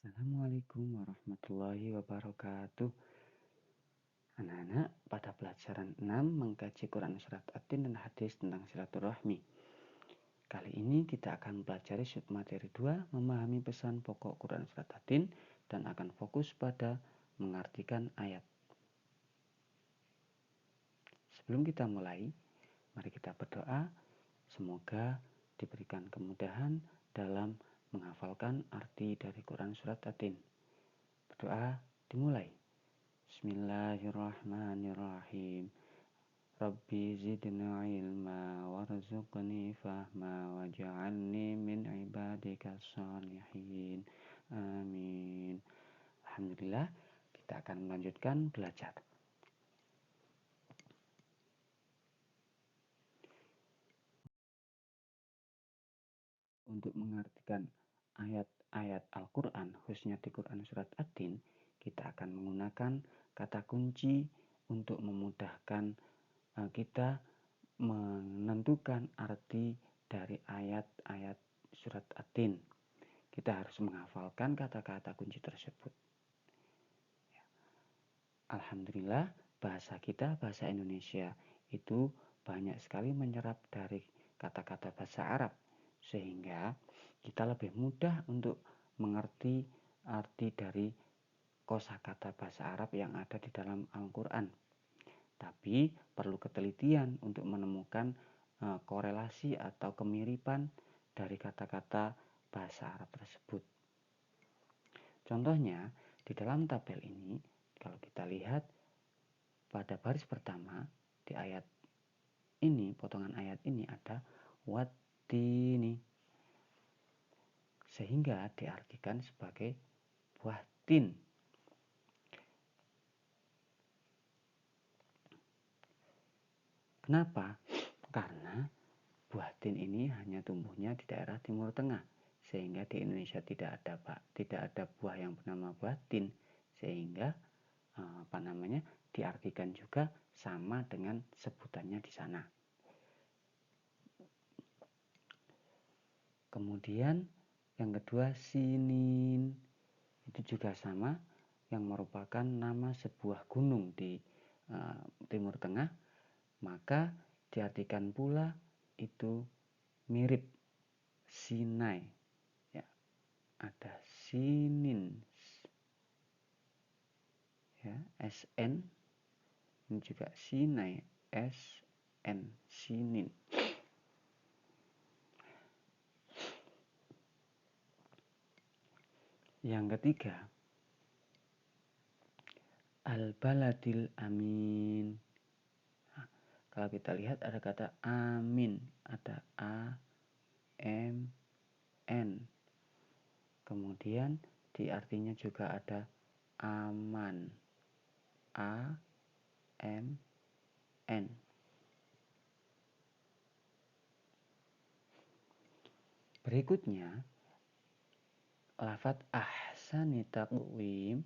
Assalamualaikum warahmatullahi wabarakatuh. Anak-anak, pada pelajaran 6 mengkaji Quran surat At-Tin dan hadis tentang silaturahmi. Kali ini kita akan mempelajari submateri 2, memahami pesan pokok Quran surat At-Tin dan akan fokus pada mengartikan ayat. Sebelum kita mulai, mari kita berdoa semoga diberikan kemudahan dalam menghafalkan arti dari Quran surat At-Tin. Berdoa dimulai. Bismillahirrahmanirrahim. Rabbi zidna ilma warzuqni fahma waj'alni min ibadika shalihin. Amin. Alhamdulillah, kita akan melanjutkan belajar. Untuk mengartikan ayat-ayat Al-Quran, khususnya di Quran surat At-Tin, kita akan menggunakan kata kunci untuk memudahkan kita menentukan arti dari ayat-ayat surat At-Tin. Kita harus menghafalkan kata-kata kunci tersebut. Alhamdulillah, bahasa kita, bahasa Indonesia, itu banyak sekali menyerap dari kata-kata bahasa Arab, sehingga kita lebih mudah untuk mengerti arti dari kosakata bahasa Arab yang ada di dalam Al-Quran. Tapi perlu ketelitian untuk menemukan korelasi atau kemiripan dari kata-kata bahasa Arab tersebut. Contohnya, di dalam tabel ini, kalau kita lihat pada baris pertama di ayat ini, potongan ayat ini ada wattini, sehingga diartikan sebagai buah tin. Kenapa? Karena buah tin ini hanya tumbuhnya di daerah Timur Tengah, sehingga di Indonesia tidak ada buah yang bernama buah tin, sehingga diartikan juga sama dengan sebutannya di sana. Kemudian yang kedua sinin, itu juga sama, yang merupakan nama sebuah gunung di Timur Tengah, maka diartikan pula itu mirip Sinai. Ya, ada sinin, ya, SN, ini juga Sinai, SN, sinin. Yang ketiga, al-baladil amin. Nah, kalau kita lihat ada kata amin, ada A, M, N. Kemudian di artinya juga ada aman, A, M, N. Berikutnya, lafadz ahsani taqwim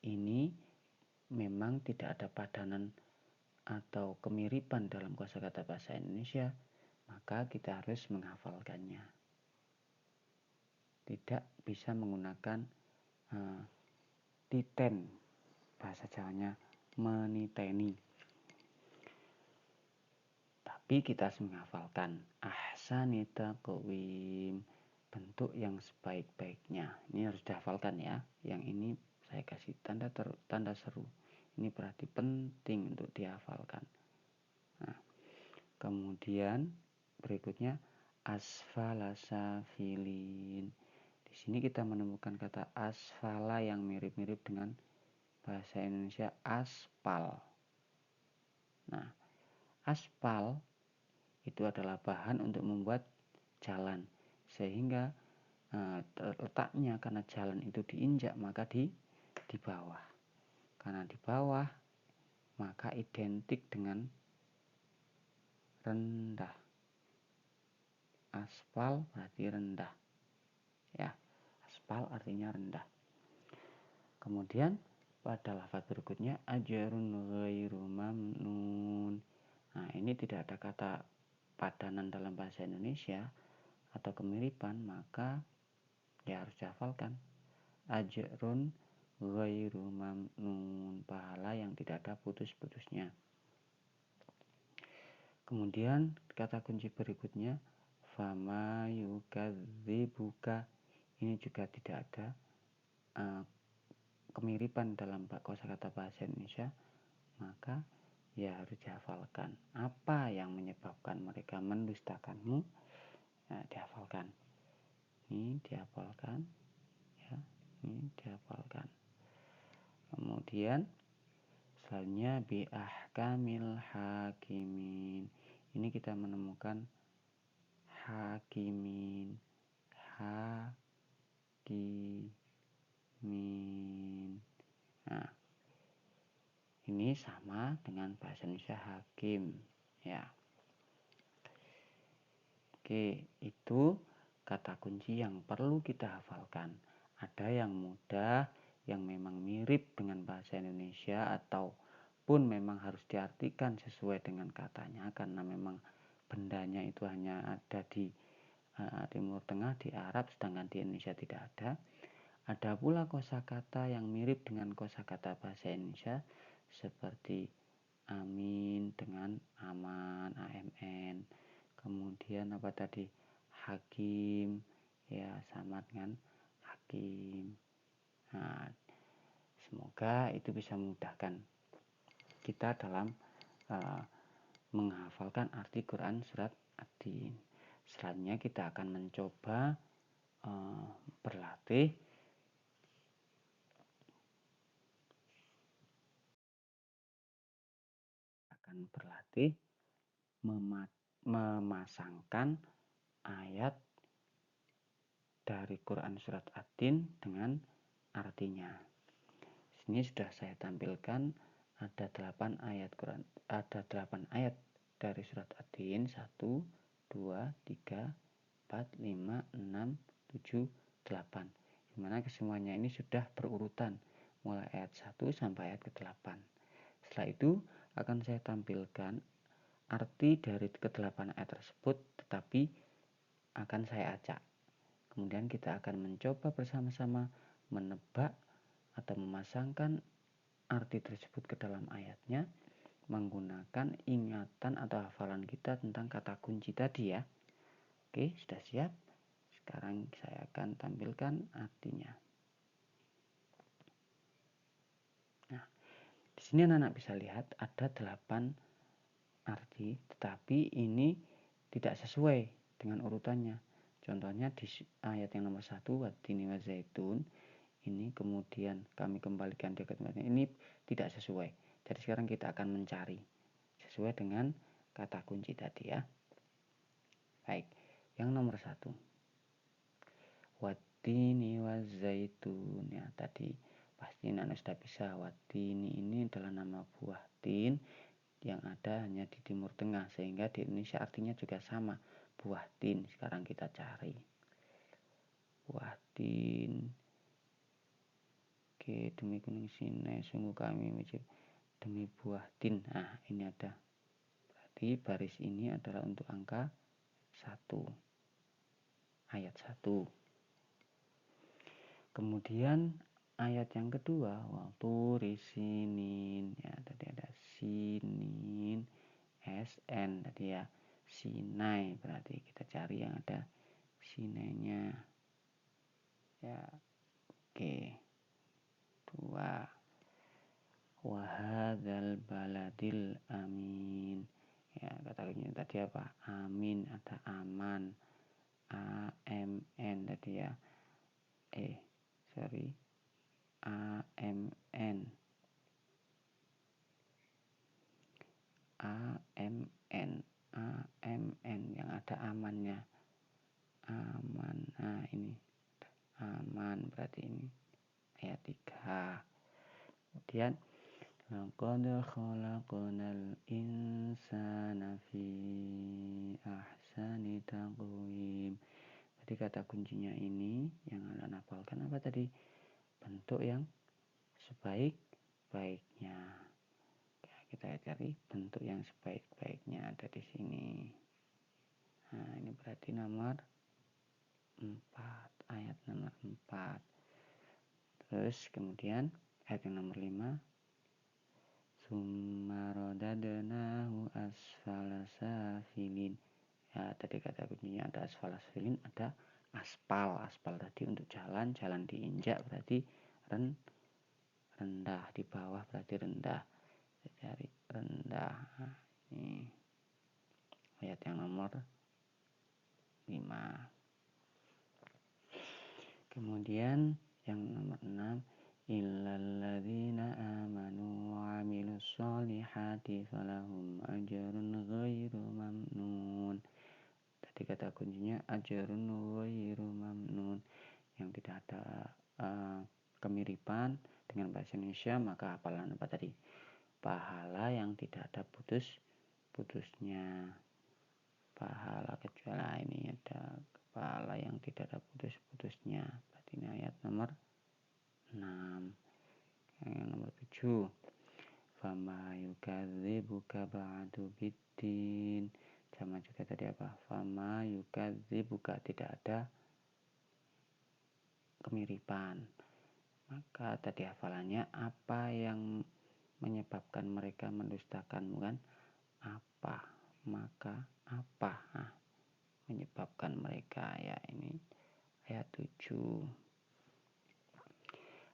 ini memang tidak ada padanan atau kemiripan dalam kosakata bahasa Indonesia, maka kita harus menghafalkannya. Tidak bisa menggunakan titen, bahasa Jawanya meniteni. Tapi kita harus menghafalkan ahsani taqwim, bentuk yang sebaik-baiknya. Ini harus dihafalkan ya. Yang ini saya kasih tanda seru. Ini berarti penting untuk dihafalkan. Nah, kemudian berikutnya asfala safilin. Di sini kita menemukan kata asfala yang mirip-mirip dengan bahasa Indonesia aspal. Nah, aspal itu adalah bahan untuk membuat jalan, sehingga letaknya karena jalan itu diinjak maka di bawah. Karena di bawah maka identik dengan rendah. Aspal berarti rendah. Ya, aspal artinya rendah. Kemudian pada lafaz berikutnya ajrun ghairu mamnun. Nah, ini tidak ada kata padanan dalam bahasa Indonesia atau kemiripan, maka ya harus dihafalkan. ajrun ghairu mamnun, pahala yang tidak ada putus-putusnya. Kemudian kata kunci berikutnya fama yukadzibuka, ini juga tidak ada kemiripan dalam kosakata bahasa Indonesia, maka ya harus dihafalkan. Apa yang menyebabkan mereka mendustakanmu? Ya, dihafalkan. Ini dihafalkan, ya, ini dihafalkan. Kemudian selanjutnya biahkamil hakimin. Ini kita menemukan hakimin, hakimin. Nah, ini sama dengan bahasa Indonesia hakim, ya. Oke, itu kata kunci yang perlu kita hafalkan. Ada yang mudah, yang memang mirip dengan bahasa Indonesia, ataupun memang harus diartikan sesuai dengan katanya, karena memang bendanya itu hanya ada di Timur Tengah, di Arab, sedangkan di Indonesia tidak ada. Ada pula kosakata yang mirip dengan kosakata bahasa Indonesia, seperti amin dengan aman, AMN. Kemudian apa tadi? Hakim, ya sama dengan hakim. Nah, semoga itu bisa memudahkan kita dalam menghafalkan arti Quran surat Ad-Din. Selanjutnya kita akan mencoba berlatih memasangkan ayat dari Quran surat Ad-Din dengan artinya. Sini sudah saya tampilkan ada 8 ayat Quran, ada 8 ayat dari surat Ad-Din, 1, 2, 3, 4, 5, 6, 7, 8. Dimana kesemuanya ini sudah berurutan mulai ayat 1 sampai ayat ke-8. Setelah itu akan saya tampilkan arti dari ke-8 ayat tersebut, tetapi akan saya acak. Kemudian kita akan mencoba bersama-sama menebak atau memasangkan arti tersebut ke dalam ayatnya menggunakan ingatan atau hafalan kita tentang kata kunci tadi, ya. Oke, sudah siap? Sekarang saya akan tampilkan artinya. Nah, di sini anak-anak bisa lihat ada 8 arti, tetapi ini tidak sesuai dengan urutannya. Contohnya di ayat yang nomor 1, watini wa zaitun, ini kemudian kami kembalikan dia ke tempatnya, ini tidak sesuai. Jadi sekarang kita akan mencari sesuai dengan kata kunci tadi, ya. Baik, yang nomor 1, watini wa zaitun, ya, tadi pasti anak sudah bisa. Watini ini adalah nama buah tin yang ada hanya di Timur Tengah, sehingga di Indonesia artinya juga sama, buah tin. Sekarang kita cari buah tin. Oke, demi kuning Sinai sungguh kami wajib demi buah tin. Nah, ini ada. Berarti baris ini adalah untuk angka 1, ayat 1. Kemudian ayat yang kedua, waktu risinin, ya, tadi ada sinin, SN tadi, ya, Sinai. Berarti kita cari yang ada Sinainya, ya. Oke, 2, wahadzal baladil amin, ya, kata kuncinya tadi apa? Amin, ada aman, AMN tadi, ya, AMN, AMN yang ada amannya, aman. Nah, ini aman, berarti ini ayat 3. Kemudian laqad khalaqnal insana fi ahsani taqwim. Jadi kata kuncinya ini yang anak hafalkan apa tadi? Bentuk yang sebaik-baiknya. Ya, kita cari bentuk yang sebaik-baiknya ada di sini. Nah, ini berarti nomor 4, ayat nomor 4. Terus kemudian ayat yang nomor 5, summa radadnahu asfala safilin. Ya, tadi kata kuncinya ada asfala safilin, ada aspal. Aspal tadi untuk jalan, jalan diinjak berarti rendah, di bawah berarti rendah. Cari rendah. Nah, ini ayat yang nomor 5. Kemudian yang nomor 6, illalladzina amanu wa amilus solihati falahum ajrun ghairu mamnun. Tadi kata kuncinya ajrun ghairu mamnun, yang tidak ada kemiripan dengan bahasa Indonesia, maka hafalan apa tadi? Pahala yang tidak ada putusnya. Pahala kecuali ini ada pahala yang tidak ada putus-putusnya. Berarti ini ayat nomor 6. Yang nomor 7, fama yukadzibuka ba'du biddin. Sama juga tadi apa? Fama yukadzibuka, tidak ada kemiripan. Maka tadi hafalannya apa yang menyebabkan mereka mendustakanmu kan? Apa? Maka apa? Nah, menyebabkan mereka, ya ini ayat 7.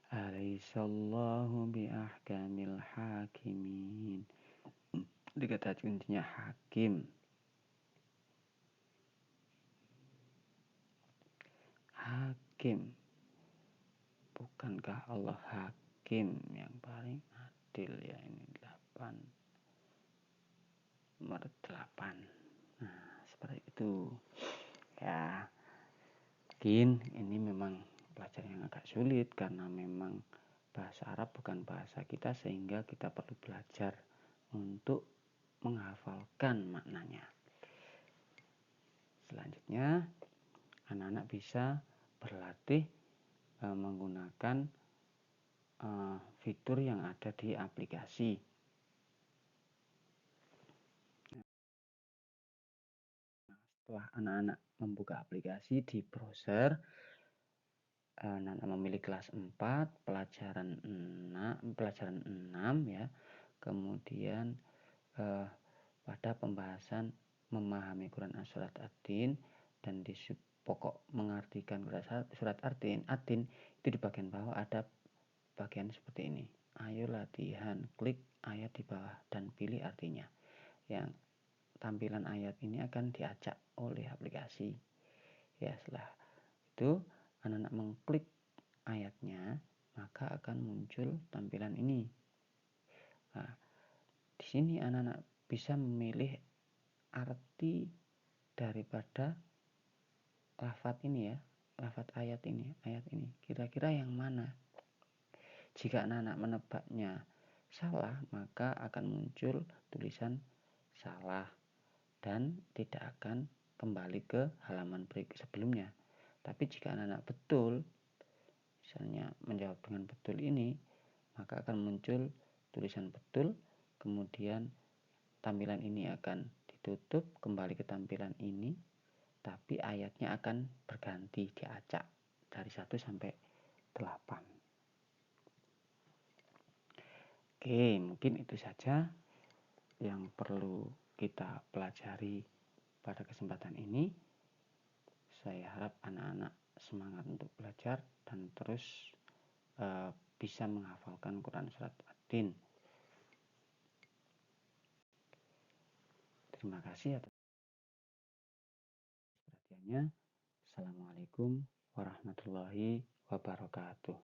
Alaihissallahu biahkamil hakimin. Dikata kuncinya hakim. Hakim. Bukankah Allah hakim yang paling adil? Ya ini 8. Nomor 8. Nah, seperti itu. Ya, mungkin ini memang pelajaran yang agak sulit karena memang bahasa Arab bukan bahasa kita, sehingga kita perlu belajar untuk menghafalkan maknanya. Selanjutnya, anak-anak bisa berlatih menggunakan fitur yang ada di aplikasi. Setelah anak-anak membuka aplikasi di browser, anak-anak memilih kelas 4, pelajaran 6 ya. Kemudian pada pembahasan memahami Quran Surat Ad-Din, dan di pokok mengartikan surat Ad-Din itu di bagian bawah ada bagian seperti ini. Ayo latihan, klik ayat di bawah dan pilih artinya. Yang tampilan ayat ini akan diacak oleh aplikasi. Ya, setelah itu anak-anak mengklik ayatnya, maka akan muncul tampilan ini. Nah, di sini anak-anak bisa memilih arti daripada lafadz ini ya, lafadz ayat ini. Kira-kira yang mana? Jika anak-anak menebaknya salah, maka akan muncul tulisan salah dan tidak akan kembali ke halaman sebelumnya. Tapi jika anak-anak betul, misalnya menjawab dengan betul ini, maka akan muncul tulisan betul, kemudian tampilan ini akan ditutup, kembali ke tampilan ini, tapi ayatnya akan berganti, diacak dari 1 sampai 8. Oke, mungkin itu saja yang perlu kita pelajari pada kesempatan ini. Saya harap anak-anak semangat untuk belajar dan terus bisa menghafalkan Quran Surat Ad-Din. Terima kasih atas perhatiannya. Assalamualaikum warahmatullahi wabarakatuh.